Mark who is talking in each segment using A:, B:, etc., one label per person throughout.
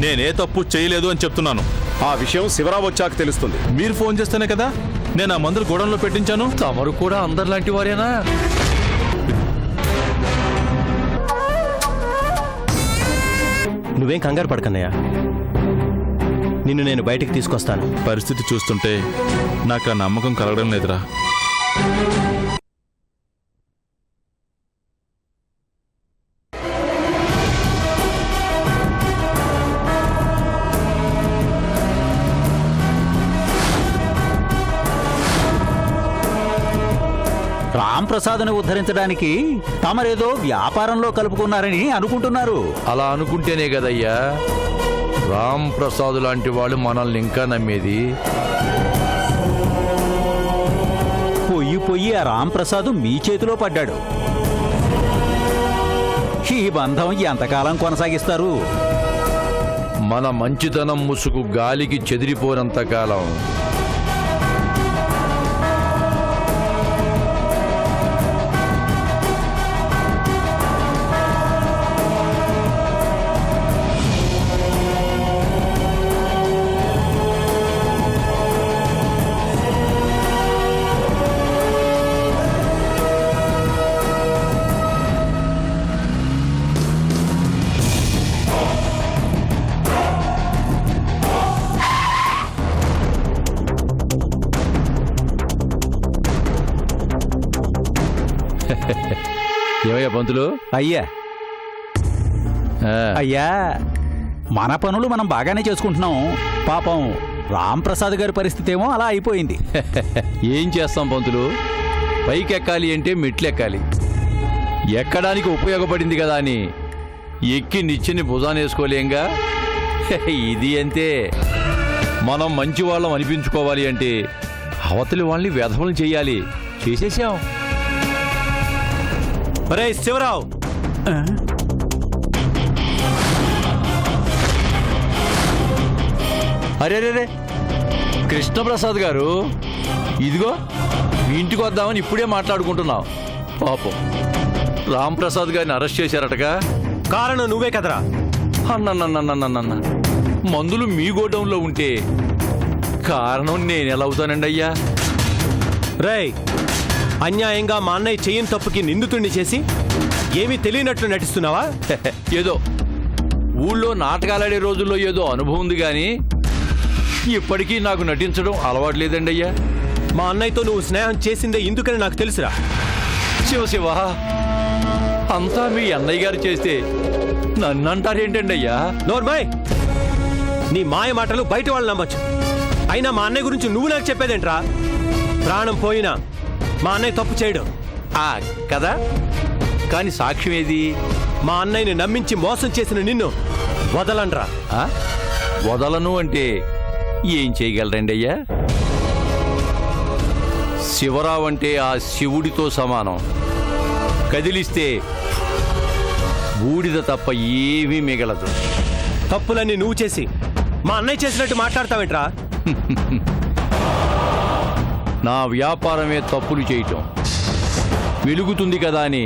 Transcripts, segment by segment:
A: నేనే తప్పు చేయలేదు అని చెప్తున్నాను.
B: ఆ విషయం శివరావు వచ్చాక తెలుస్తుంది.
A: మీరు ఫోన్ చేస్తేనే కదా నేను ఆ మందులు గోడంలో పెట్టించాను.
C: తమరు కూడా అందరిలాంటి వారేనా?
D: నువ్వేం కంగారు పడకన్నయ్యా, నిన్ను నేను బయటికి తీసుకొస్తాను.
A: పరిస్థితి చూస్తుంటే నాకు ఆ నమ్మకం కలగడం లేదురా.
E: రాంప్రసాద్ని ఉద్ధరించడానికి తమరేదో వ్యాపారంలో కలుపుకున్నారని అనుకుంటున్నారు.
C: అలా అనుకుంటేనే కదయ్యా రామ్ ప్రసాద్ లాంటి వాళ్ళు మనల్ని ఇంకా నమ్మేది.
E: పొయ్యి ఆ రాంప్రసాద్ మీ చేతిలో పడ్డాడు. ఈ బంధం ఎంతకాలం కొనసాగిస్తారు?
C: మన మంచితనం ముసుగు గాలికి చెదిరిపోనంత కాలం. ఏమయ్యా పంతులు?
E: అయ్యా
C: ఆ,
E: అయ్యా, మన పనులు మనం బాగానే చేసుకుంటున్నాం. పాపం రాంప్రసాద్ గారి పరిస్థితి ఏమో అలా అయిపోయింది.
C: ఏం చేస్తాం పంతులు? పైకెక్కాలి అంటే మెట్లెక్కాలి. ఎక్కడానికి ఉపయోగపడింది కదా అని ఎక్కి నిచ్చిని భుజానేసుకోలేంగా. ఇది అంతే. మనం మంచి వాళ్ళం అనిపించుకోవాలి అంటే అవతలి వాళ్ళని వ్యధములు చెయ్యాలి. చేసేసాం.
D: ఒరే శివరావు,
C: అరే కృష్ణప్రసాద్ గారు, ఇదిగో మీ ఇంటికి వద్దామని ఇప్పుడే మాట్లాడుకుంటున్నాం. పాపం రాంప్రసాద్ గారిని అరెస్ట్ చేశారటగా.
D: కారణం నువ్వే కదరా.
C: అన్న మందులు మీ గోడౌన్లో ఉంటే కారణం నేను ఎలా అవుతానండి అయ్యా?
D: రేయ్, అన్యాయంగా మా అన్నయ్య చెయ్యని తప్పుకి నిందితుడిని చేసి ఏమీ తెలియనట్లు నటిస్తున్నావా?
C: ఏదో ఊళ్ళో నాటకాలాడే రోజుల్లో ఏదో అనుభవం ఉంది కానీ ఇప్పటికీ నాకు నటించడం అలవాటు లేదండి అయ్యా.
D: మా అన్నయ్యతో నువ్వు స్నేహం చేసిందే ఎందుకని నాకు తెలుసురా.
C: శివ అంతా మీ అన్నయ్య గారు చేస్తే నన్ను అంటారేంటండి అయ్యా?
D: నోర్మాయ్, నీ మాయ మాటలు బయట వాళ్ళు నమ్మచ్చు. అయినా మా అన్నయ్య గురించి నువ్వు నాకు చెప్పేదేంట్రా? ప్రాణం పోయినా మా అన్నయ్య తప్పు చేయడం
C: కదా. కానీ సాక్ష్యం ఏది?
D: మా అన్నయ్యని నమ్మించి మోసం చేసిన నిన్ను వదలనరా.
C: వదలను అంటే ఏం చేయగలరండి అయ్యా? శివరావు అంటే ఆ శివుడితో సమానం. కదిలిస్తే బూడిద తప్ప ఏమీ మిగలదు.
D: తప్పులన్నీ నువ్వు చేసి మా అన్నయ్య చేసినట్టు మాట్లాడతావేంట్రా?
C: నా వ్యాపారమే తప్పులు చేయటం. వెలుగుతుంది కదా అని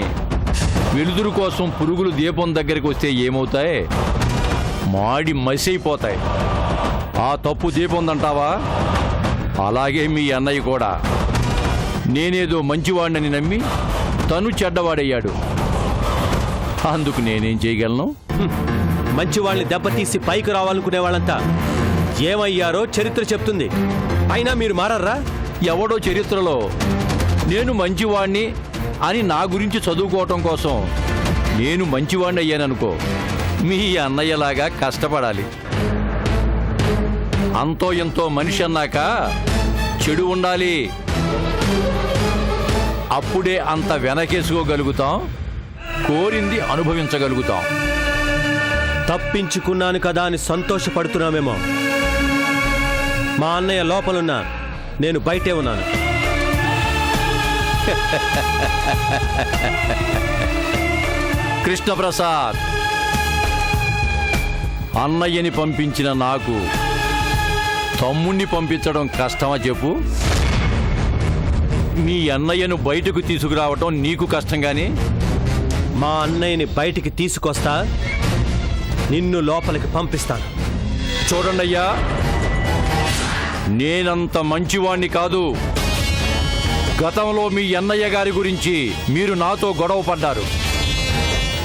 C: వెలుతురు కోసం పురుగులు దీపం దగ్గరికి వస్తే ఏమవుతాయి? మాడి మసైపోతాయి. ఆ తప్పు దీపందంటావా? అలాగే మీ అన్నయ్య కూడా నేనేదో మంచివాడిని నమ్మి తను చెడ్డవాడయ్యాడు. అందుకు నేనేం చేయగలను?
D: మంచి వాళ్ళని దెబ్బతీసి పైకి రావాలనుకునే వాళ్ళంతా ఏమయ్యారో చరిత్ర చెప్తుంది. అయినా మీరు మారర్రా?
C: ఎవడో చరిత్రలో నేను మంచివాణ్ణి అని నా గురించి చదువుకోవటం కోసం నేను మంచివాణ్ణి అయ్యాననుకో, మీ అన్నయ్యలాగా కష్టపడాలి. అంతో ఎంతో మనిషి అన్నాక చెడు ఉండాలి. అప్పుడే అంత వెనకేసుకోగలుగుతాం, కోరింది అనుభవించగలుగుతాం.
D: తప్పించుకున్నాను కదా అని సంతోషపడుతున్నామేమో. మా అన్నయ్య లోపలున్నా నేను బయటే ఉన్నాను.
C: కృష్ణప్రసాద్, అన్నయ్యని పంపించిన నాకు తమ్ముణ్ణి పంపించడం కష్టమా చెప్పు? మీ అన్నయ్యను బయటకు తీసుకురావటం నీకు కష్టం గాని
D: మా అన్నయ్యని బయటికి తీసుకొస్తా, నిన్ను లోపలికి పంపిస్తాను.
C: చూడండి అయ్యా, నేనంత మంచివాణ్ణి కాదు. గతంలో మీ అన్నయ్య గారి గురించి మీరు నాతో గొడవ పడ్డారు,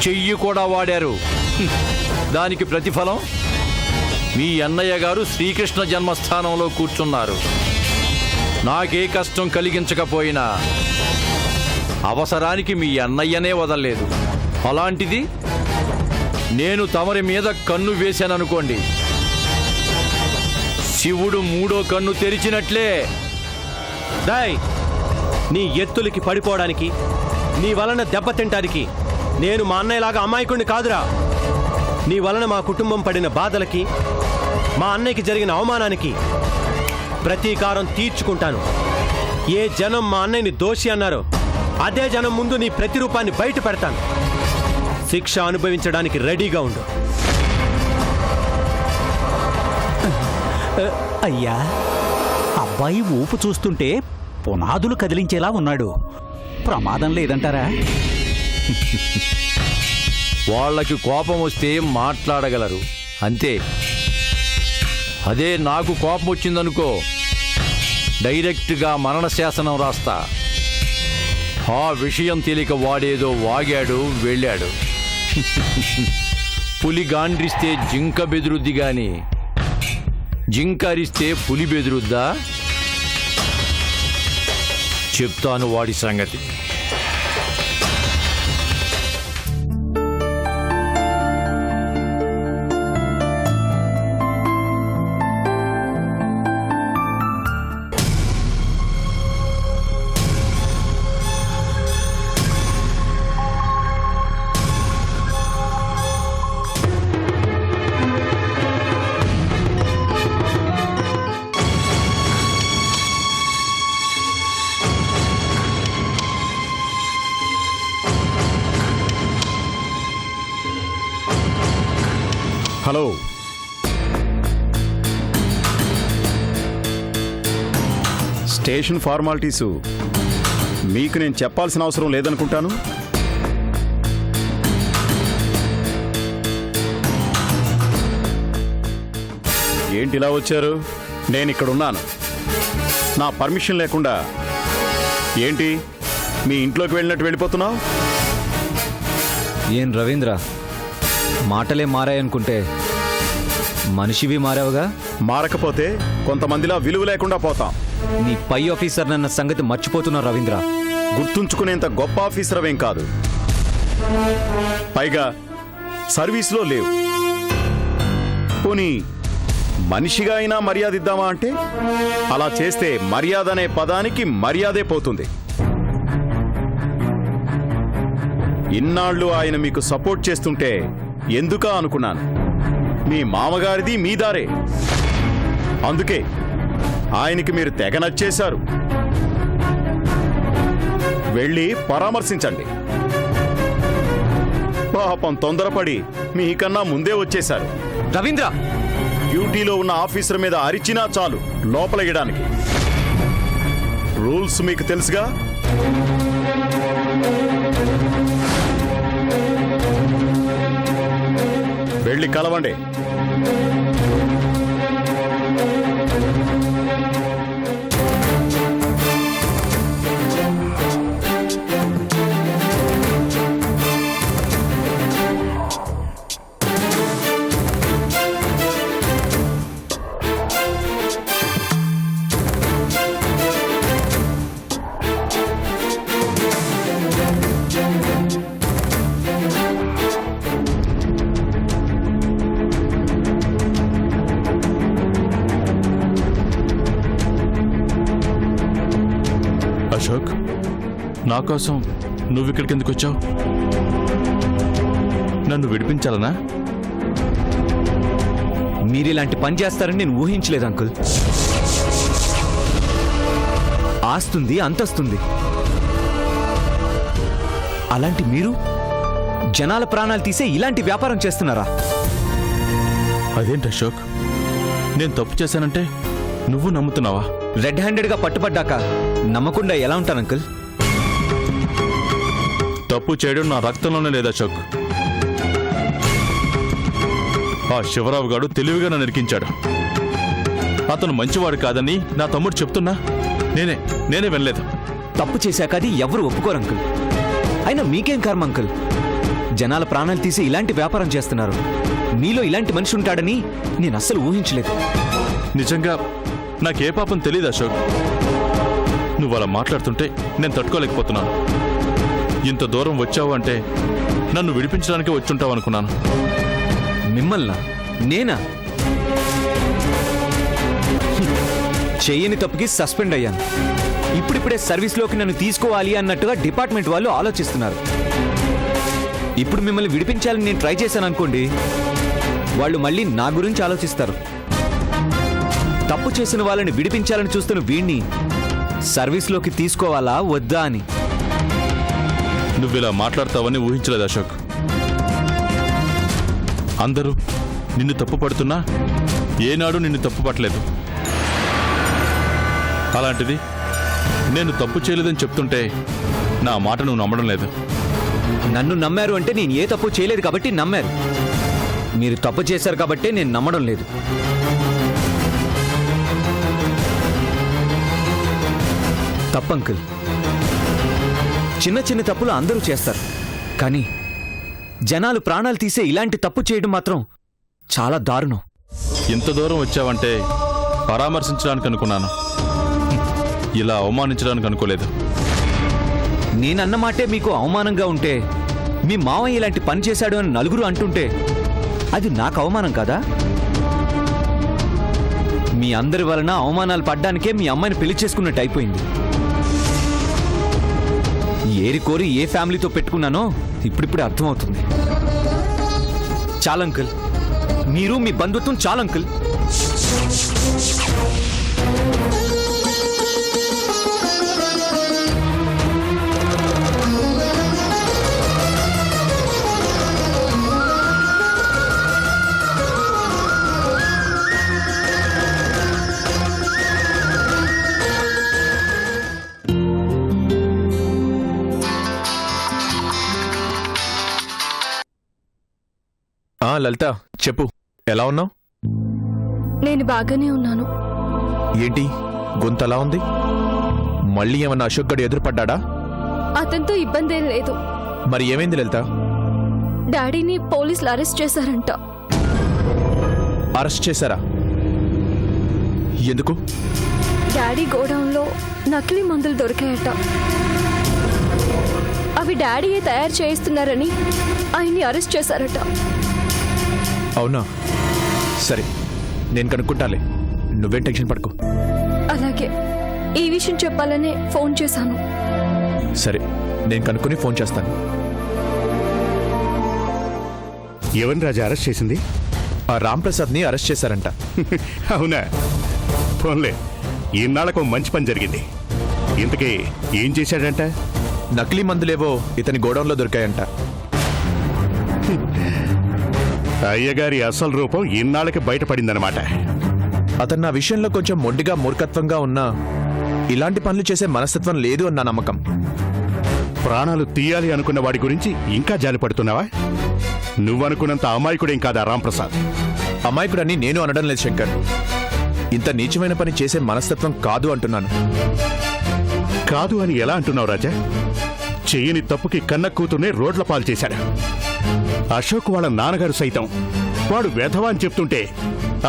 C: చెయ్యి కూడా వాడారు. దానికి ప్రతిఫలం మీ అన్నయ్య గారు శ్రీకృష్ణ జన్మస్థానంలో కూర్చున్నారు. నాకే కష్టం కలిగించకపోయినా అవసరానికి మీ అన్నయ్యనే వదలలేదు. అలాంటిది నేను తమరి మీద కన్ను వేశాననుకోండి, శివుడు మూడో కన్ను తెరిచినట్లే.
D: డై, నీ ఎత్తులకి పడిపోవడానికి, నీ వలన దెబ్బతింటానికి నేను మా అన్నయ్యలాగా అమాయకుడిని కాదురా. నీ వలన మా కుటుంబం పడిన బాధలకి, మా అన్నయ్యకి జరిగిన అవమానానికి ప్రతీకారం తీర్చుకుంటాను. ఏ జనం మా అన్నయ్యని దోషి అన్నారో అదే జనం ముందు నీ ప్రతిరూపాన్ని బయట పెడతాను. శిక్ష అనుభవించడానికి రెడీగా ఉండు.
E: అయ్యా, అబ్బాయి ఊపు చూస్తుంటే పునాదులు కదిలించేలా ఉన్నాడు. ప్రమాదం లేదంటారా?
C: వాళ్ళకి కోపం వస్తే మాట్లాడగలరు, అంతే. అదే నాకు కోపం వచ్చిందనుకో, డైరెక్ట్గా మరణ శాసనం రాస్తా. ఆ విషయం తెలియక వాడేదో వాగాడు, వెళ్ళాడు. పులి గాండ్రిస్తే జింక బెదురుద్ది గాని జింక అరిస్తే పులి బెదురుద్దా? చెప్తాను వాడి సంగతి.
B: హలో, స్టేషన్ ఫార్మాలిటీసు మీకు నేను చెప్పాల్సిన అవసరం లేదనుకుంటాను. ఏంటి ఇలా వచ్చారు? నేను ఇక్కడున్నాను. నా పర్మిషన్ లేకుండా ఏంటి మీ ఇంట్లోకి వెళ్ళినట్టు వెళ్ళిపోతున్నావు?
F: ఏం రవీంద్ర, మాటలే మారాయనుకుంటే మనిషివి మారావుగా.
B: మారకపోతే కొంతమందిలా విలువ లేకుండా పోతాం.
F: నీ పై ఆఫీసర్ నన్న సంగతి మర్చిపోతున్నావు రవీంద్ర.
B: గుర్తుంచుకునేంత గొప్ప ఆఫీసర్వేం కాదు. పైగా సర్వీస్లో లేవు. పోనీ మనిషిగా అయినా మర్యాద ఇద్దామా అంటే అలా చేస్తే మర్యాద అనే పదానికి మర్యాదే పోతుంది. ఇన్నాళ్ళు ఆయన మీకు సపోర్ట్ చేస్తుంటే ఎందుకా అనుకున్నాను. మీ మామగారిది మీ దారే, అందుకే ఆయనకి మీరు తెగ నచ్చేశారు. వెళ్ళి పరామర్శించండి. పాపం తొందరపడి మీకన్నా ముందే వచ్చేశారు.
F: రవీంద్ర,
B: డ్యూటీలో ఉన్న ఆఫీసర్ మీద అరిచినా చాలు లోపలయ్యడానికి. రూల్స్ మీకు తెలుసుగా. వెళ్ళి కలవండి.
A: అశోక్, నా కోసం నువ్వు ఇక్కడికి ఎందుకు వచ్చావు? నన్ను విడిపించాలనా?
F: మీరిలాంటి పని చేస్తారని నేను ఊహించలేదు అంకుల్. ఆస్తుంది, అంతస్తుంది. అలాంటి మీరు జనాల ప్రాణాలు తీసే ఇలాంటి వ్యాపారం చేస్తున్నారా?
A: అదేంటి అశోక్, నేను తప్పు చేశానంటే నువ్వు నమ్ముతున్నావా?
F: రెడ్ హ్యాండెడ్గా పట్టుబడ్డాక నమ్మకుండా ఎలా ఉంటాను అంకుల్?
A: తప్పు చేయడం నా రక్తంలోనే లేదు అశోక్. ఆ శివరావు గాడు తెలివిగా నన్ను ఇరికించాడు. అతను మంచివాడు కాదని నా తమ్ముడు చెప్తున్నా నేనే వినలేదు.
F: తప్పు చేశాక అది ఎవరు ఒప్పుకోరు అంకుల్. అయినా మీకేం కర్మ అంకుల్, జనాల ప్రాణాలు తీసి ఇలాంటి వ్యాపారం చేస్తున్నారు. మీలో ఇలాంటి మనిషి ఉంటాడని నేను అస్సలు ఊహించలేదు.
A: నిజంగా నాకే పాపం తెలియదు అశోక్. నువ్వు అలా మాట్లాడుతుంటే నేను తట్టుకోలేకపోతున్నాను. ఇంత దూరం వచ్చావు అంటే నన్ను విడిపించడానికే వచ్చుంటావు అనుకున్నాను.
F: మిమ్మల్నా? నేనా? చెయ్యని తప్పుకి సస్పెండ్ అయ్యాను. ఇప్పుడిప్పుడే సర్వీస్లోకి నన్ను తీసుకోవాలి అన్నట్టుగా డిపార్ట్మెంట్ వాళ్ళు ఆలోచిస్తున్నారు. ఇప్పుడు మిమ్మల్ని విడిపించాలని నేను ట్రై చేశాను అనుకోండి, వాళ్ళు మళ్ళీ నా గురించి ఆలోచిస్తారు. తప్పు చేసిన వాళ్ళని విడిపించాలని చూస్తున్న వీణ్ణి సర్వీస్లోకి తీసుకోవాలా వద్దా అని.
A: నువ్విలా మాట్లాడతావని ఊహించలేదు అశోక్. అందరూ నిన్ను తప్పు పడుతున్నా ఏనాడు నిన్ను తప్పు పట్టలేదు. అలాంటిది నేను తప్పు చేయలేదని చెప్తుంటే నా మాట నువ్వు నమ్మడం లేదు.
F: నన్ను నమ్మారు అంటే నేను ఏ తప్పు చేయలేదు కాబట్టి నమ్మారు. మీరు తప్పు చేశారు కాబట్టే నేను నమ్మడం లేదు. తప్పు అంకుల్. చిన్న చిన్న తప్పులు అందరూ చేస్తారు, కానీ జనాలు ప్రాణాలు తీసే ఇలాంటి తప్పు చేయడం మాత్రం చాలా దారుణం.
A: ఇంత దూరం వచ్చావంటే పరామర్శించడానికి అనుకున్నాను, ఇలా అవమానించడానికి అనుకోలేదు.
F: నేనన్న మాటే మీకు అవమానంగా ఉంటే, మీ మావయ్య ఇలాంటి పని చేశాడు అని నలుగురు అంటుంటే అది నాకు అవమానం కాదా? మీ అందరి వలన అవమానాలు పడ్డానికే మీ అమ్మాయిని పెళ్లి చేసుకున్నట్టు అయిపోయింది. ఏరి కోరి ఏ ఫ్యామిలీతో పెట్టుకున్నానో ఇప్పుడిప్పుడే అర్థమవుతుంది. చాలంకుల్, మీరు మీ బంధుత్వం చాలంకుల్.
G: లలిత చెప్పు, ఎలా ఉన్నావు?
H: నేను బాగానే ఉన్నాను.
G: ఏంటి గొంతలా ఉంది? మళ్ళీ ఏమన్నా అశోక్ గడు ఎదురుపడ్డా?
H: అతనితో ఇబ్బంది ఏం లేదు.
G: మరి ఏమైంది లలిత?
H: డాడీని పోలీసులు అరెస్ట్ చేశారంట.
G: అరెస్ట్ చేశారా? ఎందుకు?
H: డాడీ గోడౌన్లో నకిలీ మందులు దొరికాయట. అవి డాడీయే తయారు చేయిస్తున్నారని ఆయన్ని అరెస్ట్ చేశారట.
G: అవునా? సరే, నేను కనుక్కుంటాలే, నువ్వేం టెన్షన్ పడకు.
H: అలాగే, ఈ విషయం చెప్పాలనే ఫోన్ చేశాను.
G: సరే, నేను కనుక్కొని ఫోన్ చేస్తాను.
B: ఎవరిని రాజా అరెస్ట్ చేసింది?
G: ఆ రాంప్రసాద్ని అరెస్ట్ చేశారంట.
B: అవునా? ఫోన్లే, ఈనాళ్ళకు మంచి పని జరిగింది. ఇంతకీ ఏం చేశాడంట?
G: నకిలీ మందులేవో ఇతని గోడౌన్లో దొరికాయంట.
B: అయ్యగారి అసలు రూపం ఇన్నాళ్ళకి బయటపడిందనమాట.
G: అతను నా విషయంలో కొంచెం మొండిగా మూర్ఖత్వంగా ఉన్నా ఇలాంటి పనులు చేసే మనస్తత్వం లేదు అన్న నమ్మకం.
B: ప్రాణాలు తీయాలి అనుకున్న వాడి గురించి ఇంకా జాలి పడుతున్నావా? నువ్వనుకున్నంత అమాయకుడేం కాదా రాంప్రసాద్?
G: అమాయకుడని నేను అనడం లేదు శంకర్. ఇంత నీచమైన పని చేసే మనస్తత్వం కాదు అంటున్నాను.
B: కాదు అని ఎలా అంటున్నావు రాజా? చెయ్యని తప్పుకి కన్న కూతుర్నే రోడ్ల పాలు చేశాడు. అశోక్ వాళ్ళ నాన్నగారు సైతం వాడు వెధవ అని చెప్తుంటే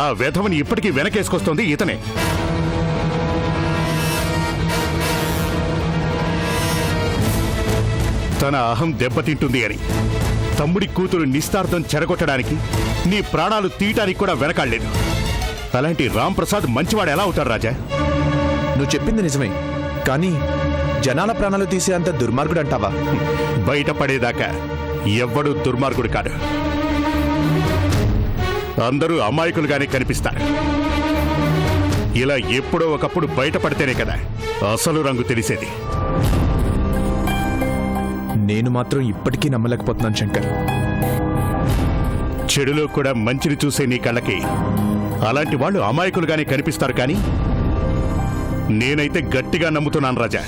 B: ఆ వెధవని ఇప్పటికీ వెనకేసుకొస్తోంది ఇతనే. తన అహం దెబ్బతింటుంది అని తమ్ముడి కూతురు నిస్తార్థం చెరగొట్టడానికి, నీ ప్రాణాలు తీయటానికి కూడా వెనకాడలేదు. అలాంటి రాంప్రసాద్ మంచివాడు ఎలా అవుతాడు రాజా?
G: నువ్వు చెప్పింది నిజమే, కానీ జనాల ప్రాణాలు తీసే అంత దుర్మార్గుడు అంటావా?
B: బయటపడేదాకా ఎవ్వడూ దుర్మార్గుడు కాడు. అందరూ అమాయకులుగానే కనిపిస్తారు. ఇలా ఎప్పుడో ఒకప్పుడు బయటపడితేనే కదా అసలు రంగు తెలిసేది.
G: నేను మాత్రం ఇప్పటికీ నమ్మలేకపోతున్నాను శంకర్.
B: చెడులో కూడా మంచిని చూసే నీ కళ్ళకి అలాంటి వాళ్ళు అమాయకులుగానే కనిపిస్తారు. కానీ నేనైతే గట్టిగా నమ్ముతున్నాను రాజా.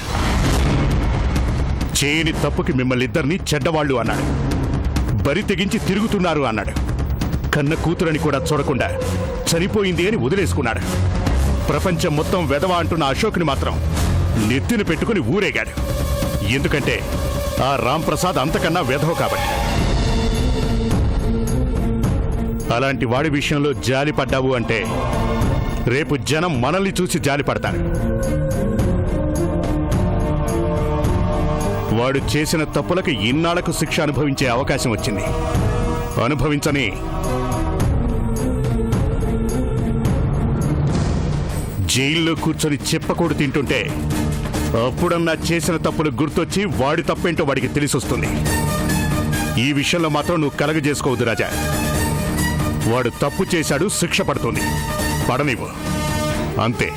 B: చేయని తప్పుకి మిమ్మల్ని ఇద్దరిని చెడ్డవాళ్ళు అన్నాడు. బరి తెగించి తిరుగుతున్నారు అన్నాడు. కన్న కూతురని కూడా చూడకుండా చనిపోయింది అని వదిలేసుకున్నాడు. ప్రపంచం మొత్తం వెధవ అంటున్న అశోక్ని మాత్రం నెత్తిన పెట్టుకుని ఊరేగాడు. ఎందుకంటే ఆ రాంప్రసాద్ అంతకన్నా వెధవ కాబట్టి. అలాంటి వాడి విషయంలో జాలి పడ్డావు అంటే రేపు జనం మనల్ని చూసి జాలి పడతారు. వాడు చేసిన తప్పులకు ఇన్నాళ్లకు శిక్ష అనుభవించే అవకాశం వచ్చింది. అనుభవించని జైల్లో కూర్చొని చెప్పకూడు తింటుంటే అప్పుడన్నా చేసిన తప్పులు గుర్తొచ్చి వాడి తప్పేంటో వాడికి తెలిసొస్తుంది. ఈ విషయంలో మాత్రం నువ్వు కలగజేసుకోవద్దు రాజా. వాడు తప్పు చేశాడు, శిక్ష పడుతుంది, పడనివ్వు, అంతే.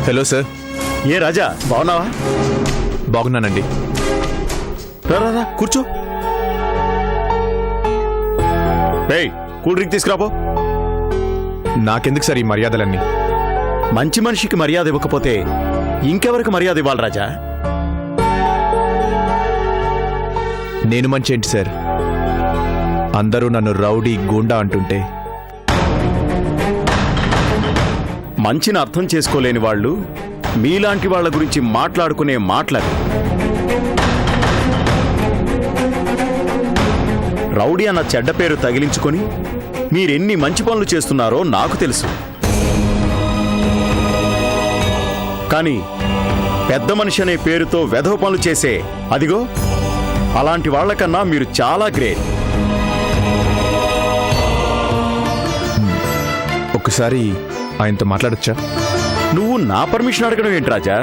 G: Hello sir.
I: ఏ రాజా, బాగున్నావా?
G: బాగున్నానండి.
I: రా రా రా, కూర్చో. ఏయ్, కూల్ డ్రింక్ తీసుకురాపో.
G: నాకెందుకు సార్ ఈ మర్యాదలన్నీ?
I: మంచి మనిషికి మర్యాద ఇవ్వకపోతే ఇంకెవరికి మర్యాద ఇవ్వాలి రాజా?
G: నేను మంచి ఏంటి సార్? అందరూ నన్ను రౌడీ, గూండా అంటుంటే
I: మంచిని అర్థం చేసుకోలేని వాళ్ళు మీలాంటి వాళ్ళ గురించి మాట్లాడుకునే మాటలవి. రౌడీ అన్న చెడ్డ పేరు తగిలించుకొని మీరెన్ని మంచి పనులు చేస్తున్నారో నాకు తెలుసు. కానీ పెద్ద మనిషి అనే పేరుతో వెధవ పనులు చేసే అదిగో అలాంటి వాళ్లకన్నా మీరు చాలా గ్రేట్.
G: ఒక్కసారి ఆయనతో మాట్లాడొచ్చా?
I: నువ్వు నా పర్మిషన్ అడగడం ఏంటి రాజా?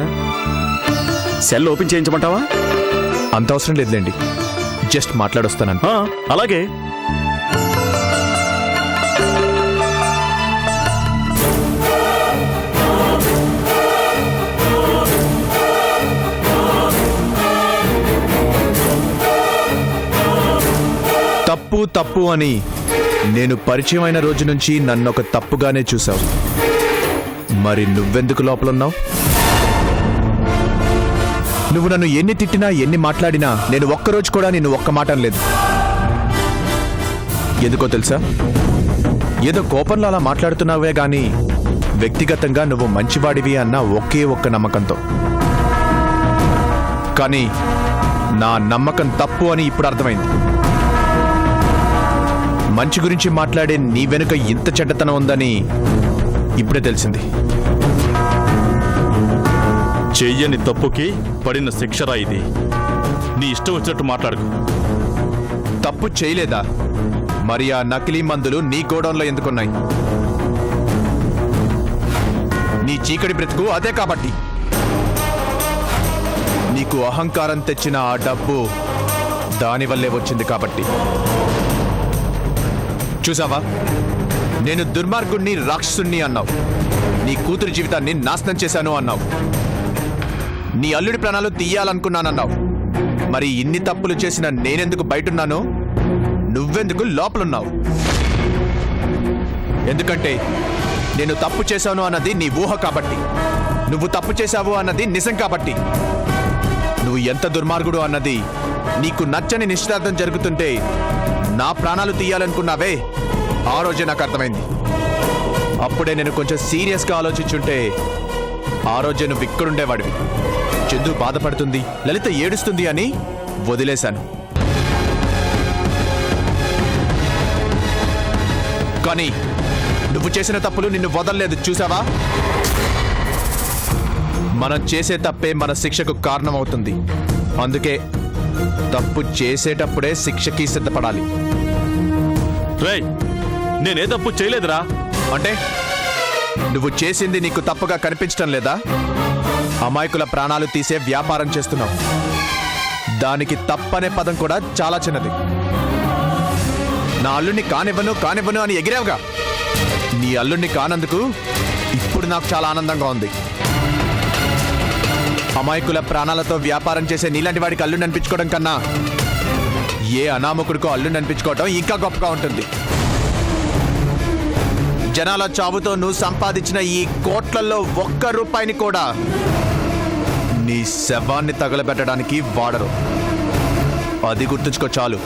I: Cell open చేయించమంటావా?
G: అంత అవసరం లేదులేండి, జస్ట్ మాట్లాడొస్తానంట.
I: అలాగే.
G: తప్పు తప్పు అని నేను పరిచయం అయిన రోజు నుంచి నన్ను ఒక తప్పుగానే చూసావు. మరి నువ్వెందుకు లోపలున్నావు? నువ్వు నన్ను ఎన్ని తిట్టినా, ఎన్ని మాట్లాడినా నేను ఒక్కరోజు కూడా నిన్ను ఒక్క మాట అనలేదు. ఎందుకో తెలుసా? ఏదో కోపంలో అలా మాట్లాడుతున్నావే గాని వ్యక్తిగతంగా నువ్వు మంచివాడివి అన్న ఒకే ఒక్క నమ్మకంతో. కానీ నా నమ్మకం తప్పు అని ఇప్పుడు అర్థమైంది. మంచి గురించి మాట్లాడే నీ వెనుక ఇంత చెడ్డతనం ఉందని ఇప్పుడే తెలిసింది.
A: చెయ్యని తప్పుకి పడిన శిక్షరా ఇది. నీ ఇష్టం వచ్చినట్టు మాట్లాడుకో.
G: తప్పు చేయలేదా? మరి ఆ నకిలీ మందులు నీ గోడౌన్లో ఎందుకున్నాయి? నీ చీకటి బ్రతుకు అదే కాబట్టి. నీకు అహంకారం తెచ్చిన ఆ డబ్బు దానివల్లే వచ్చింది కాబట్టి. చూసావా, నేను దుర్మార్గుణ్ణి, రాక్షసుణ్ణి అన్నావు. నీ కూతురి జీవితాన్ని నాశనం చేశాను అన్నావు. నీ అల్లుడి ప్రాణాలు తీయాలనుకున్నానన్నావు. మరి ఇన్ని తప్పులు చేసిన నేనెందుకు బయటున్నాను? నువ్వెందుకు లోపలున్నావు? ఎందుకంటే నేను తప్పు చేశాను అన్నది నీ ఊహ కాబట్టి. నువ్వు తప్పు చేశావు అన్నది నిజం కాబట్టి. నువ్వు ఎంత దుర్మార్గుడు అన్నది నీకు నచ్చని నిశ్చితార్థం జరుగుతుంటే నా ప్రాణాలు తీయాలనుకున్నావే, ఆ రోజే నాకు అర్థమైంది. అప్పుడే నేను కొంచెం సీరియస్గా ఆలోచించుంటే ఆ రోజే నువ్వు ఇక్కడుండేవాడివి. చందు బాధపడుతుంది, లలిత ఏడుస్తుంది అని వదిలేశాను. కానీ నువ్వు చేసిన తప్పులు నిన్ను వదలలేదు. చూసావా? మనం చేసే తప్పే మన శిక్షకు కారణమవుతుంది. అందుకే తప్పు చేసేటప్పుడే శిక్షకి సిద్ధపడాలి.
A: రేయ్, నేనే తప్పు చేయలేదురా.
G: అంటే నువ్వు చేసింది నీకు తప్పుగా కనిపించడం లేదా? అమాయకుల ప్రాణాలు తీసే వ్యాపారం చేస్తున్నావు. దానికి తప్పనే పదం కూడా చాలా చిన్నది. నా అల్లుడిని కానివ్వను అని ఎగిరావుగా. నీ అల్లుడిని కానందుకు ఇప్పుడు నాకు చాలా ఆనందంగా ఉంది. అమాయకుల ప్రాణాలతో వ్యాపారం చేసే నీలాంటి వాడికి అల్లుడిని అనిపించుకోవడం కన్నా ఏ అనామకుడికో అల్లుడిని అనిపించుకోవడం ఇంకా గొప్పగా ఉంటుంది. జనాల చావుతో నువ్వు సంపాదించిన ఈ కోట్లలో ఒక్క రూపాయిని కూడా నీ శవాన్ని తగలబెట్టడానికి వాడరు. అది గుర్తుంచుకో చాలు.